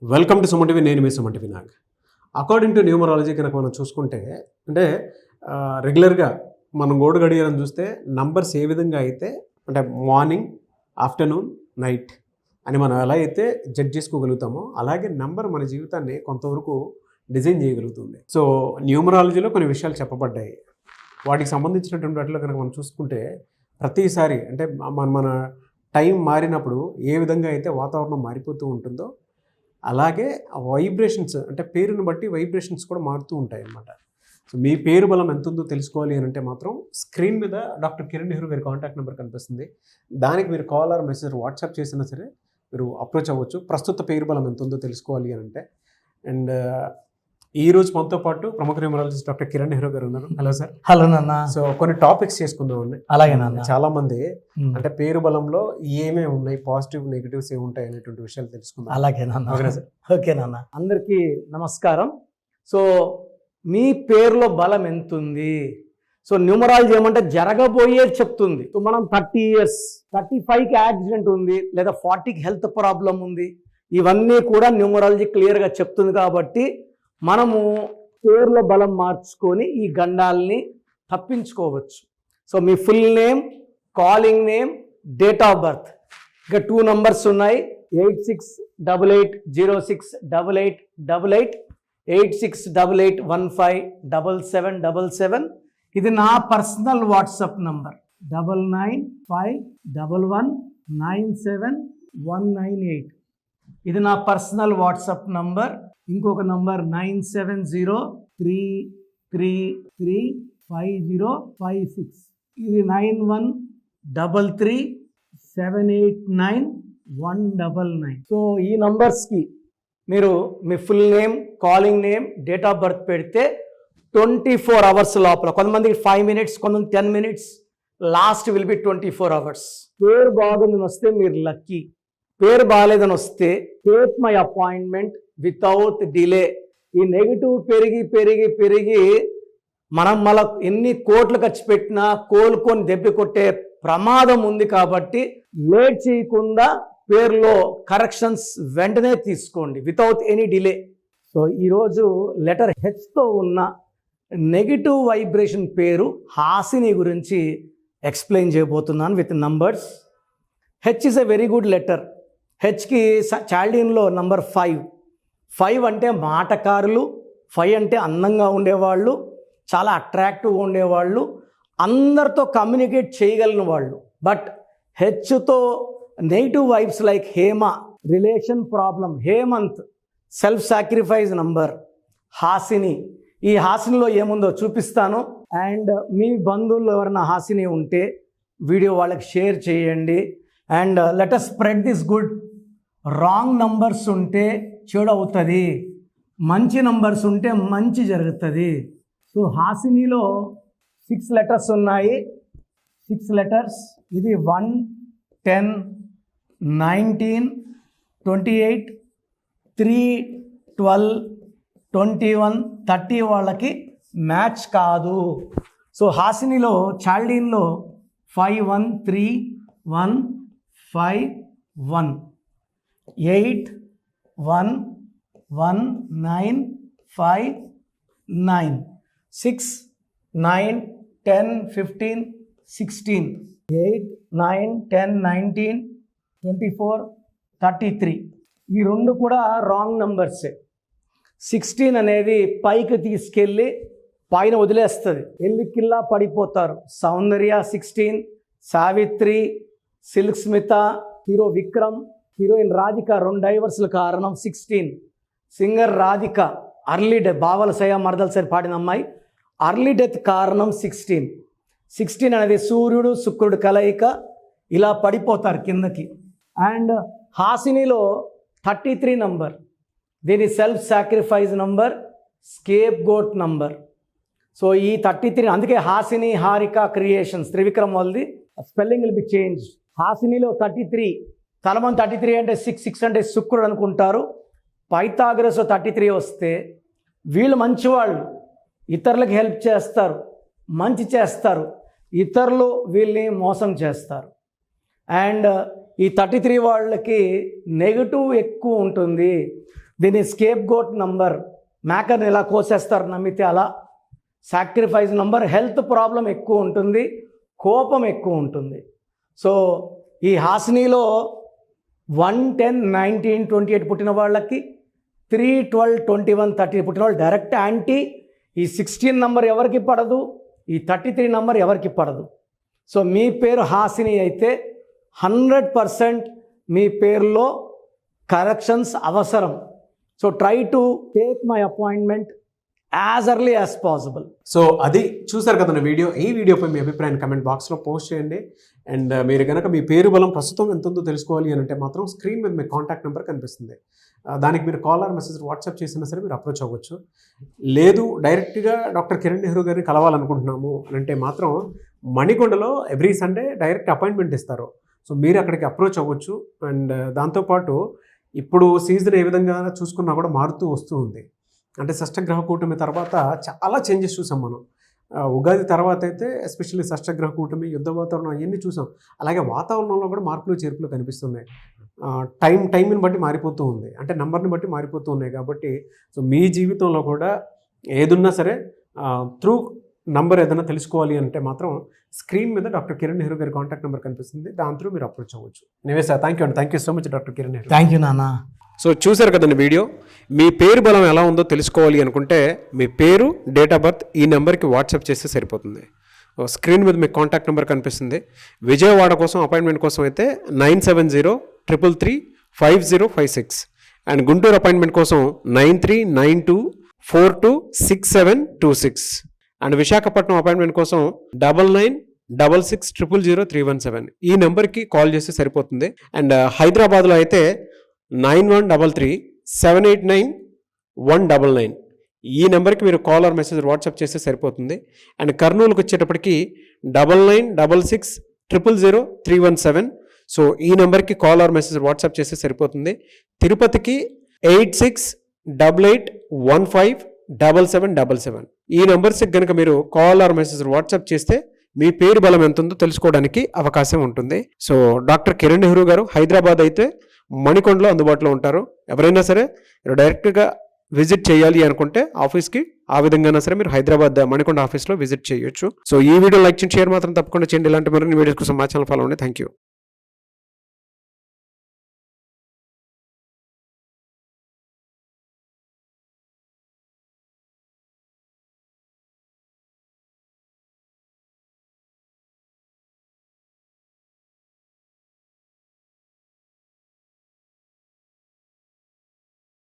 Welcome to Suman TV. నేను మీ Suman TV Nag. According to numerology కనుక మనం చూసుకుంటే అంటే రెగ్యులర్గా మనం గోడు గడియారం చూస్తే నంబర్స్ ఏ విధంగా అయితే అంటే మార్నింగ్, ఆఫ్టర్నూన్, నైట్ అని మనం ఎలా అయితే జడ్జ్ చేసుకోగలుగుతామో అలాగే నంబర్ మన జీవితాన్ని కొంతవరకు డిజైన్ చేయగలుగుతుంది. సో న్యూమరాలజీలో కొన్ని విషయాలు చెప్పబడ్డాయి. వాటికి సంబంధించినటువంటి వాటిలో కనుక మనం చూసుకుంటే ప్రతిసారి అంటే మన టైం మారినప్పుడు ఏ విధంగా అయితే వాతావరణం మారిపోతూ ఉంటుందో అలాగే వైబ్రేషన్స్ అంటే పేరుని బట్టి వైబ్రేషన్స్ కూడా మారుతూ ఉంటాయి అన్నమాట. సో మీ పేరు బలం ఎంత ఉందో తెలుసుకోవాలి అని అంటే మాత్రం స్క్రీన్ మీద డాక్టర్ కిరణ్ నెహ్రూ గారి కాంటాక్ట్ నెంబర్ కనిపిస్తుంది. దానికి మీరు కాల్ ఆర్ మెసేజ్ వాట్సాప్ చేసినా సరే మీరు అప్రోచ్ అవ్వచ్చు. ప్రస్తుత పేరు బలం ఎంత ఉందో తెలుసుకోవాలి అని అంటే. అండ్ ఈ రోజు మనతో పాటు ప్రముఖ న్యూమరాలజిస్ట్ డాక్టర్ కిరణ్ నెహ్రూ గారు ఉన్నారు. Hello sir. హలో నాన్న. సో కొన్ని టాపిక్స్ చేసుకుందామండి. అలాగే నాన్న. చాలా మంది అంటే పేరు బలంలో ఏమేమి ఉన్నాయి, పాజిటివ్ నెగిటివ్స్ ఏమి ఉంటాయి అనేటువంటి విషయాలు తెలుసుకుందాం. అలాగే నాన్న. ఓకేనా సార్? ఓకే నాన్న. అందరికీ నమస్కారం. సో మీ పేరులో బలం ఎంత ఉంది? సో న్యూమరాలజీ ఏమంటే జరగబోయేది చెప్తుంది. సో మనం 30 years 35కి యాక్సిడెంట్ ఉంది లేదా 40కి హెల్త్ ప్రాబ్లం ఉంది, ఇవన్నీ కూడా న్యూమరాలజీ క్లియర్గా చెప్తుంది. కాబట్టి మనము పేరులో బలం మార్చుకొని ఈ గండాల్ని తప్పించుకోవచ్చు. So me full name, calling name, date of birth, ఇక 2 numbers ఉన్నాయి. 8688068888 8688157777. ఇది నా పర్సనల్ వాట్సాప్ నంబర్ 9951197198. ఇది నా పర్సనల్ వాట్సాప్ నంబర్. ఇంకొక నంబర్ 9703335056. ఇది 9133789199. సో ఈ నంబర్స్కి మీరు మీ full name, calling name, date of birth పెడితే 24 hours లోపల, కొంతమందికి 5 minutes, కొంతమంది 10 minutes, last will be 24 hours. పేరు బాగుందని వస్తే మీరు లక్కీ. పేరు బాగాలేదని వస్తే take my appointment without delay. ఈ నెగిటివ్ పెరిగి పెరిగి పెరిగి మనం మళ్ళీ ఎన్ని కోట్లు ఖర్చు పెట్టినా కోలుకొని దెబ్బ కొట్టే ప్రమాదం ఉంది. కాబట్టి లేట్ చేయకుండా పేరులో కరెక్షన్స్ వెంటనే తీసుకోండి వితౌట్ ఎనీ డిలే. సో ఈరోజు లెటర్ హెచ్తో ఉన్న నెగిటివ్ వైబ్రేషన్ పేరు హాసిని గురించి ఎక్స్ప్లెయిన్ చేయబోతున్నాను with numbers. H is a very good letter. హెచ్కి చాల్డీన్లో నంబర్ 5. 5 అంటే మాటకారులు, 5 అంటే అందంగా ఉండేవాళ్ళు, చాలా అట్రాక్టివ్గా ఉండేవాళ్ళు, అందరితో కమ్యూనికేట్ చేయగలిగిన వాళ్ళు. బట్ హెచ్తో negative vibes like Hema, relation problem, Hemanth, self sacrifice number, Hasini. ఈ హాసినిలో ఏముందో చూపిస్తాను. అండ్ మీ బంధువుల్లో ఎవరైనా హాసిని ఉంటే వీడియో వాళ్ళకి షేర్ చేయండి. And let us spread this good. Wrong numbers ఉంటే చెడు అవుతుంది, మంచి నంబర్స్ ఉంటే మంచి జరుగుతుంది. సో హాసినిలో 6 letters ఉన్నాయి. 6 letters. ఇది 1, 10, 19, 28, 3, 12, 21, 30 వాళ్ళకి మ్యాచ్ కాదు. సో హాసినిలో చాల్డీన్లో 513151 811959 6 9 10 15 16 8 9 10 19 24 33. ఈ రెండు కూడా రాంగ్ నంబర్సే. 16 అనేది పైకి తీసుకెళ్ళి పైన వదిలేస్తుంది, వెళ్ళి కిల్లా పడిపోతారు. Soundarya 16, Savitri, Silk Smitha, hero Vikram, heroine Radhika 2 divorces కారణం 16. సింగర్ రాధిక అర్లీ డెత్, బావల సయ మరదల సరి పాడిన అమ్మాయి, అర్లీ డెత్ కారణం 16. 16 అనేది సూర్యుడు శుక్రుడు కలయిక, ఇలా పడిపోతారు కిందకి. అండ్ హాసినిలో 33 నంబర్, దీని self sacrifice number, scapegoat number. So ఈ 33 అందుకే హాసిని హారిక క్రియేషన్స్ త్రివిక్రమ్ వాళ్ళది. Spelling will be change. హాసినిలో 33, తలమని 33 అంటే 6 అంటే శుక్రుడు అనుకుంటారు. పైథాగరస్ 33 వస్తే వీళ్ళు మంచివాళ్ళు, ఇతరులకు హెల్ప్ చేస్తారు, మంచి చేస్తారు, ఇతరులు వీళ్ళని మోసం చేస్తారు. అండ్ ఈ 33 వాళ్ళకి నెగటివ్ ఎక్కువ ఉంటుంది. దీని స్కేప్ గోట్ నంబర్, మేకర్ని ఎలా కోసేస్తారు నమ్మితే అలా. సాక్రిఫైస్ నంబర్, హెల్త్ ప్రాబ్లం ఎక్కువ ఉంటుంది, కోపం ఎక్కువ ఉంటుంది. సో ఈ హాసినిలో 1, 10, 19, 28 పుట్టిన వాళ్ళకి 3, 12, 21, 30 పుట్టిన వాళ్ళు డైరెక్ట్ యాంటీ. ఈ 16 నంబర్ ఎవరికి పడదు, ఈ 33 నంబర్ ఎవరికి పడదు. సో మీ పేరు హాసిని అయితే 100% మీ పేరులో కరెక్షన్స్ అవసరం. So try to take my appointment as early as possible. So అది చూసారు కదా వీడియో. ఈ వీడియోపై మీ అభిప్రాయాన్ని కమెంట్ బాక్స్లో పోస్ట్ చేయండి. అండ్ మీరు కనుక మీ పేరు బలం ప్రస్తుతం ఎంత ఉందో తెలుసుకోవాలి అని అంటే మాత్రం స్క్రీన్ మీద మీ కాంటాక్ట్ నెంబర్ కనిపిస్తుంది. దానికి మీరు కాల్ ఆర్ మెసేజ్ వాట్సాప్ చేసినా సరే మీరు అప్రోచ్ అవ్వచ్చు. లేదు డైరెక్ట్గా డాక్టర్ కిరణ్ నెహ్రూ గారిని కలవాలనుకుంటున్నాము అని అంటే మాత్రం మణికొండలో ఎవ్రీ సండే డైరెక్ట్ అపాయింట్మెంట్ ఇస్తారు. సో మీరు అక్కడికి అప్రోచ్ అవ్వచ్చు. అండ్ దాంతోపాటు ఇప్పుడు సీజన్ ఏ విధంగా చూసుకున్నా కూడా మారుతూ వస్తూ ఉంది. అంటే షష్టగ్రహ కూటమి తర్వాత చాలా చేంజెస్ చూసాం మనం. ఉగాది తర్వాత అయితే ఎస్పెషల్లీ షష్టగ్రహ కూటమి, యుద్ధ వాతావరణం అవన్నీ చూసాం. అలాగే వాతావరణంలో కూడా మార్పులు చేర్పులు కనిపిస్తున్నాయి. టైంని బట్టి మారిపోతూ ఉంది, అంటే నెంబర్ని బట్టి మారిపోతూ ఉన్నాయి. కాబట్టి సో మీ జీవితంలో కూడా ఏదున్నా సరే త్రూ నంబర్ ఏదైనా తెలుసుకోవాలి అంటే మాత్రం స్క్రీన్ మీద డాక్టర్ కిరణ్ నెహ్రూ గారి కాంటాక్ట్ నెంబర్ కనిపిస్తుంది. దాని త్రూ మీరు అప్రోచ్ అవ్వచ్చు. నివే sir, thank you so much doctor Kiran Nehru. Thank you నాన్న. సో చూసారు కదండి వీడియో. మీ పేరు బలం ఎలా ఉందో తెలుసుకోవాలి అనుకుంటే మీ పేరు, డేట్ ఆఫ్ బర్త్ ఈ నెంబర్కి వాట్సాప్ చేస్తే సరిపోతుంది. స్క్రీన్ మీద మీకు కాంటాక్ట్ నెంబర్ కనిపిస్తుంది. విజయవాడ కోసం అపాయింట్మెంట్ కోసం అయితే 9703335056 అండ్ గుంటూరు అపాయింట్మెంట్ కోసం 9392426726 అండ్ విశాఖపట్నం అపాయింట్మెంట్ కోసం 9966600317 ఈ నెంబర్కి కాల్ చేస్తే సరిపోతుంది. అండ్ హైదరాబాద్లో అయితే 9133789199 ఈ నెంబర్కి మీరు కాల్ ఆర్ మెసేజ్ వాట్సాప్ చేస్తే సరిపోతుంది. అండ్ కర్నూలుకి వచ్చేటప్పటికి 9966000317 సో ఈ నెంబర్కి కాల్ ఆర్ మెసేజ్ వాట్సాప్ చేస్తే సరిపోతుంది. తిరుపతికి 8688157777 ఈ నెంబర్స్కి కనుక మీరు కాల్ ఆర్ మెసేజ్ వాట్సాప్ చేస్తే మీ పేరు బలం ఎంత ఉందో తెలుసుకోవడానికి అవకాశం ఉంటుంది. సో డాక్టర్ కిరణ్ నెహ్రూ గారు హైదరాబాద్ అయితే మణికొండలో అందుబాటులో ఉంటారు. ఎవరైనా సరే డైరెక్ట్గా విజిట్ చేయాలి అనుకుంటే ఆఫీస్కి ఆ విధంగా సరే మీరు హైదరాబాద్ మణికొండ ఆఫీస్లో విజిట్ చేయొచ్చు. సో ఈ వీడియో లైక్ చేయండి, షేర్ మాత్రం తప్పకుండా చేయండి. ఇలాంటి మరిన్ని వీడియోస్ కోసం మా ఛానల్ ఫాలో అవ్వండి. Thank you.